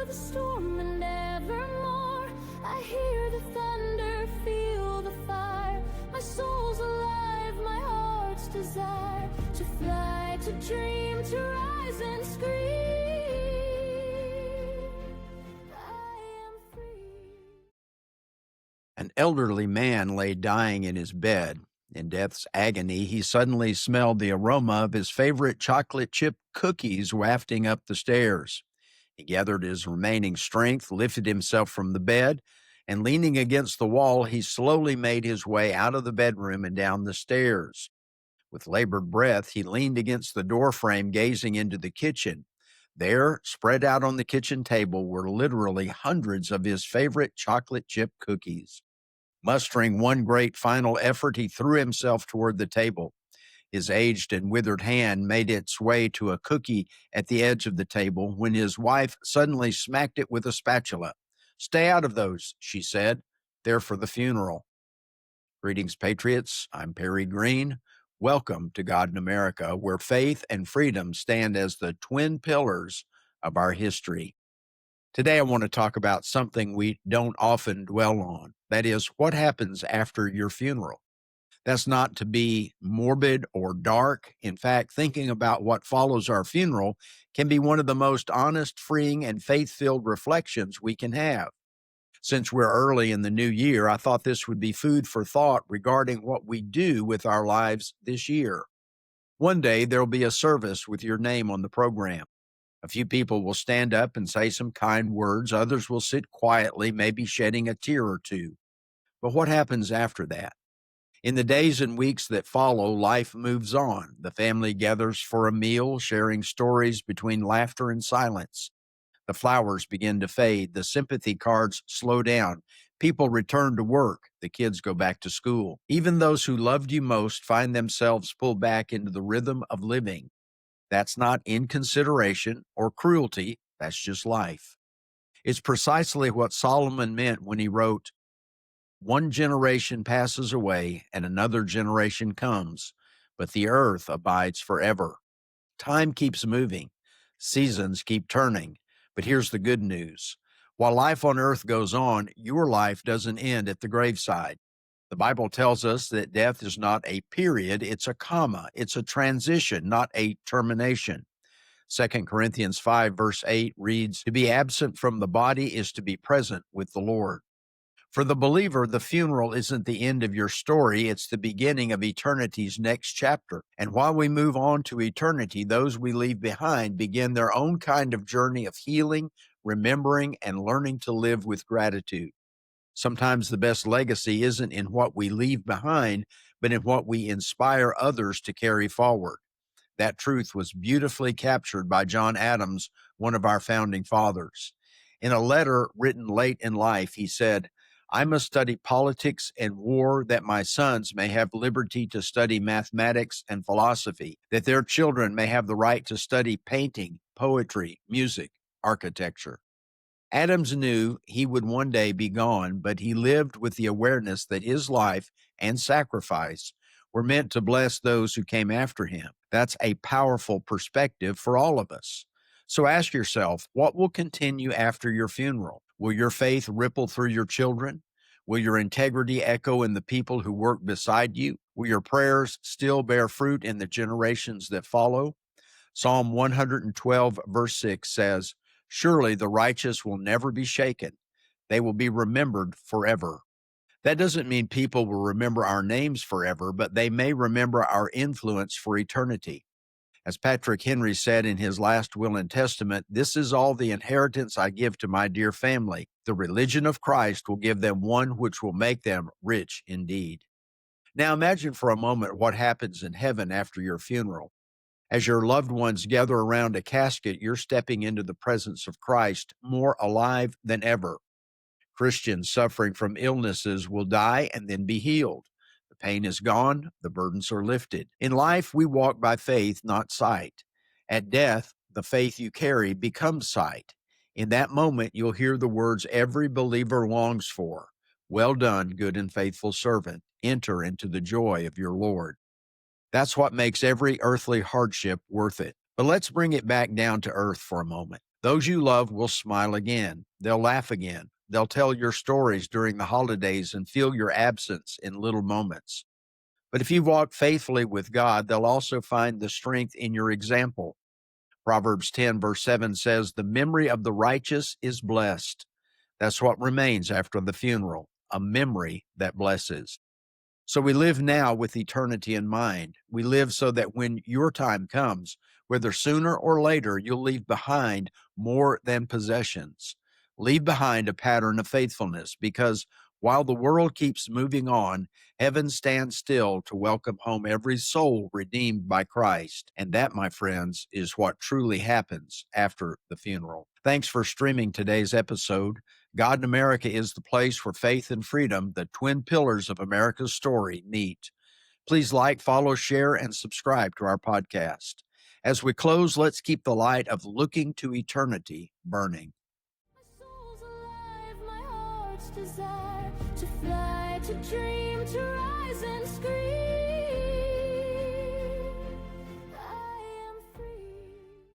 the storm and evermore. I hear the thunder, feel the fire. My soul's alive, my heart's desire to fly, to dream, to rise and scream. I am free. An elderly man lay dying in his bed. In death's agony, he suddenly smelled the aroma of his favorite chocolate chip cookies wafting up the stairs. He gathered his remaining strength, lifted himself from the bed, and leaning against the wall, he slowly made his way out of the bedroom and down the stairs. With labored breath, he leaned against the doorframe, gazing into the kitchen. There, spread out on the kitchen table, were literally hundreds of his favorite chocolate chip cookies. Mustering one great final effort, he threw himself toward the table. His aged and withered hand made its way to a cookie at the edge of the table when his wife suddenly smacked it with a spatula. "Stay out of those," she said. "They're for the funeral." Greetings, patriots. I'm Perry Greene. Welcome to God in America, where faith and freedom stand as the twin pillars of our history. Today, I want to talk about something we don't often dwell on. That is, what happens after your funeral? That's not to be morbid or dark. In fact, thinking about what follows our funeral can be one of the most honest, freeing, and faith-filled reflections we can have. Since we're early in the new year, I thought this would be food for thought regarding what we do with our lives this year. One day, there'll be a service with your name on the program. A few people will stand up and say some kind words. Others will sit quietly, maybe shedding a tear or two. But what happens after that? In the days and weeks that follow, life moves on. The family gathers for a meal, sharing stories between laughter and silence. The flowers begin to fade. The sympathy cards slow down. People return to work. The kids go back to school. Even those who loved you most find themselves pulled back into the rhythm of living. That's not inconsideration or cruelty. That's just life. It's precisely what Solomon meant when he wrote, "One generation passes away and another generation comes, but the earth abides forever." Time keeps moving. Seasons keep turning. But here's the good news. While life on earth goes on, your life doesn't end at the graveside. The Bible tells us that death is not a period, it's a comma. It's a transition, not a termination. 2 Corinthians 5 verse 8 reads, "To be absent from the body is to be present with the Lord." For the believer, the funeral isn't the end of your story, it's the beginning of eternity's next chapter. And while we move on to eternity, those we leave behind begin their own kind of journey of healing, remembering, and learning to live with gratitude. Sometimes the best legacy isn't in what we leave behind, but in what we inspire others to carry forward. That truth was beautifully captured by John Adams, one of our founding fathers. In a letter written late in life, he said, "I must study politics and war that my sons may have liberty to study mathematics and philosophy, that their children may have the right to study painting, poetry, music, architecture." Adams knew he would one day be gone, but he lived with the awareness that his life and sacrifice were meant to bless those who came after him. That's a powerful perspective for all of us. So ask yourself, what will continue after your funeral? Will your faith ripple through your children? Will your integrity echo in the people who work beside you? Will your prayers still bear fruit in the generations that follow? Psalm 112 verse 6 says, "Surely the righteous will never be shaken. They will be remembered forever." That doesn't mean people will remember our names forever, but they may remember our influence for eternity. As Patrick Henry said in his last will and testament, "This is all the inheritance I give to my dear family. The religion of Christ will give them one which will make them rich indeed." Now imagine for a moment what happens in heaven after your funeral. As your loved ones gather around a casket, you're stepping into the presence of Christ, more alive than ever. Christians suffering from illnesses will die and then be healed. The pain is gone, the burdens are lifted. In life, we walk by faith, not sight. At death, the faith you carry becomes sight. In that moment, you'll hear the words every believer longs for. "Well done, good and faithful servant. Enter into the joy of your Lord." That's what makes every earthly hardship worth it. But let's bring it back down to earth for a moment. Those you love will smile again. They'll laugh again. They'll tell your stories during the holidays and feel your absence in little moments. But if you've walked faithfully with God, they'll also find the strength in your example. Proverbs 10, verse 7 says, "The memory of the righteous is blessed." That's what remains after the funeral, a memory that blesses. So we live now with eternity in mind. We live so that when your time comes, whether sooner or later, you'll leave behind more than possessions. Leave behind a pattern of faithfulness because while the world keeps moving on, heaven stands still to welcome home every soul redeemed by Christ. And that, my friends, is what truly happens after the funeral. Thanks for streaming today's episode. God in America is the place where faith and freedom, the twin pillars of America's story, meet. Please like, follow, share, and subscribe to our podcast. As we close, let's keep the light of looking to eternity burning. My soul's alive, my heart's desire to fly, to dream, to rise and scream.